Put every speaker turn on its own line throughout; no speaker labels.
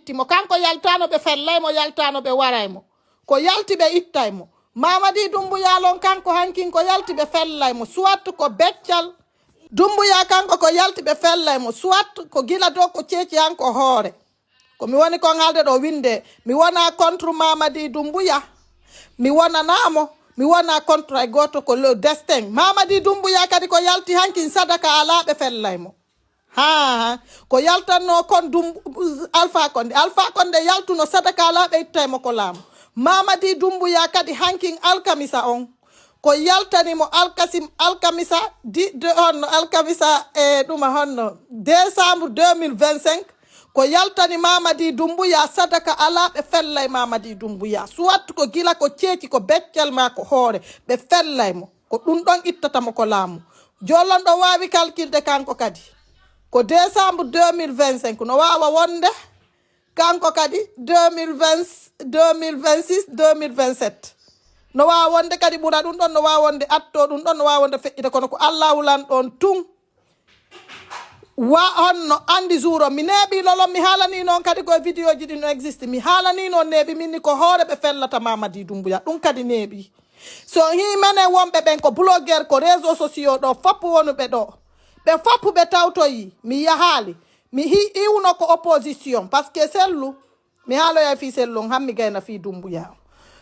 ittimo kanko yaltano ɓe fellaymo yaltano ɓe waraymo ko yalti ɓe ittaymo Mamadi Doumbouya lon kanko hankin ko yalti ɓe fellaymo soit ko beccal Doumbouya kanko ko yalti ɓe fellaymo soit ko gila dow ko ceeci hanko hoore ko mi woni kon haalde ɗo winde mi wona contre Mamadi Doumbouya mi wonanamo mi wona contre ay goto ko le destin Mamadi Doumbouya kadi ko yalti hankin sadaka ala ɓe fellaymo ko yaltanno kon Alpha Condé yaltuno sadaka ala ɓe ittaymo ko laamu Mamadi Doumbouya kadi hankin alkamisa on ko yaltanimo alkamisa alkamisa e ɗuma honno décembre 2025 ko yaltani Mamadi Doumbouya sadaka ala ɓe fellay Mamadi Doumbouya soit ko gila ko ceeci ko beccal ma ko hoore ɓe fellaymo ko ɗum ɗon ittatamo ko laamu jolon ɗo wawi calculde kanko kadi ko décembre 2025 no wawa wonde kanko kadi 2026 2027 no wawa wonde kadi ɓura ɗum ɗon no wawa wonde atto ɗum ɗon no wawa wonde feƴƴide kono ko Allah wulan ɗon tun wa honno andi jour o mi neeɓi lolon mi haalani noon kadi koye vidéo ji ɗi no existe mi haalani noon neeɓi minni ko hoore ɓe fellata Mamadi Doumbouya ɗum kadi neeɓi so himene wonɓe ɓen ko blogueur ko réseau sociaux ɗo foppu wonuɓe ɗo ɓe foppu ɓe tawtoyi mi yahaali mi iwno ko opposition par ce que sellu mi haaloya fi sellu hammi gayna fi Doumbouya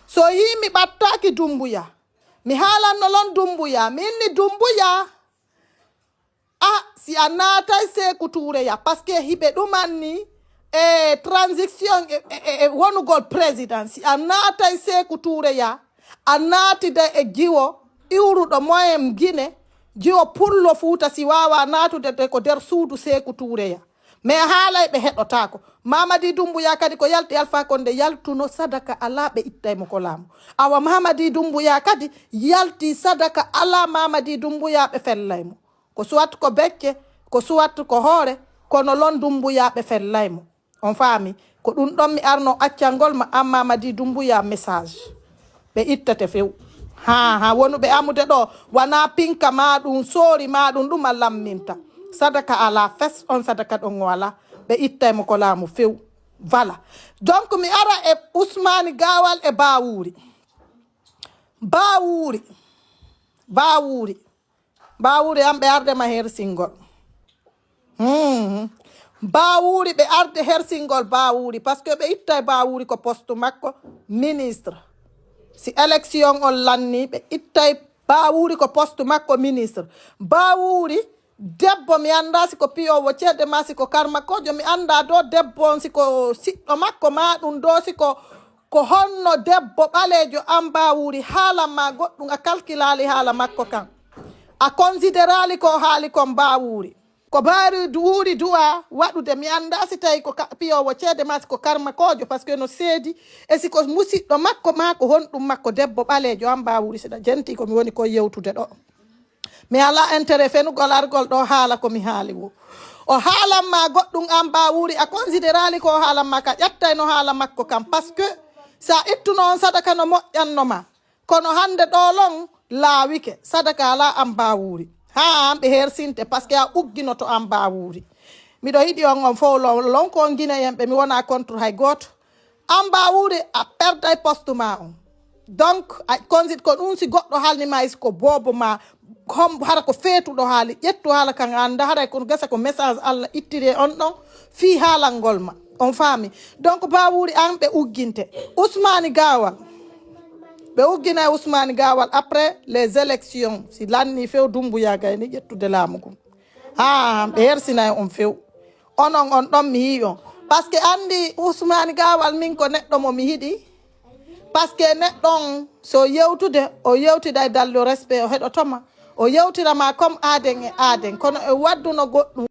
so mi ɓattaki Doumbouya mi haalanno lon Doumbouya minni Doumbouya si a naatay Sékou Touréya par ce que hiɓe ɗumanni e transition e wonugol président si a naatay Sékou Touréya a naatida e jiwo iwruɗo moyen Guinée jiwo pullo Fuuta si wawa natude de ko nder suudu Sékou Touréya mais haalay ɓe heɗotako Mamadi Doumbouya kadi ko yalti Alpha Condé yaltuno sadaka ala ɓe ittaymo ko laamu awa Mamadi Doumbouya kadi yalti sadaka ala Mamadi Doumbouya ɓe fellaymo ko soit ko becce ko soit ko hoore kono lon Doumbouya ɓe fellaymo on faami ko ɗum ɗon mi arno accangol ma an Mamadi Doumbouya message ɓe ittate few ha wonuɓe amude ɗo wana pinka maɗum soori maɗum ɗum a lamminta sadaka ala fes on sadaka ɗon wala ɓe ittaymo ko laamu few voilà donc mi ara e Ousmane Gawal e Bawuri am ɓe ardema hersingol Bawuri ɓe arde hersingol Bawuri par ce que ɓe ittay Bawuri ko poste makko ministre si élection on lanni ɓe ittay Bawuri ko poste makko ministre Bawuri debbo mi anda siko piyowo ceede ma siko karmakojo mi anda do debbo on siko siɗɗo makko ma ɗum do siko ko honno debbo ɓalejo an Bawuri haala ma goɗɗum a calculali haala makko kan a considérali ko haali kon Bawuri ko baari wuuri du'a waɗude mi anda si tawi ko piyowo ceede ma siko karmakojo par ce que no seedi e siko musidɗo makko ma ko honɗum makko debbo ɓalejo an Bawuri seɗa jenti komi woni ko yewtude ɗo mi ala intérêt fenugol argol ɗo haala komi haali wo o haalanma goɗɗum an Bawuri a considérali ko haalanma ka ƴettay no haala makko kam par ce que sa ittuno on sadaka no moƴƴannoma kono hande ɗo lon laawike sadaka ala an Bawuri ha an ɓe hersinte par ce que a ugginoto an Bawuri miɗo yiɗi on fof lon ko Guinéen ɓe mi wona contre hay goto an Bawuri a perday poste ma on donc a consid ko ɗum si goɗɗo haalnima ko bobo ma hara ko feetuɗo haali ƴettu haala kan anda haray kono gasa ko message Allah ittiri on ɗon fi haalangol ma on faami donc Bawuri an ɓe ugginte Ousmane Gawal ɓe ugginay Ousmane Gawal après les élections si lanni few Doumbouya gayni ƴettude laamu gum ɓe hersinay on few onon on ɗon mi yi on par ce que andi Ousmane Gawal min ko neɗɗo mo mi yiɗi par ce que neɗɗon so yewtude o yewtida e dallo respect o heɗotoma o yewtirama comme aaden e aaden kono e wadduno goɗɗum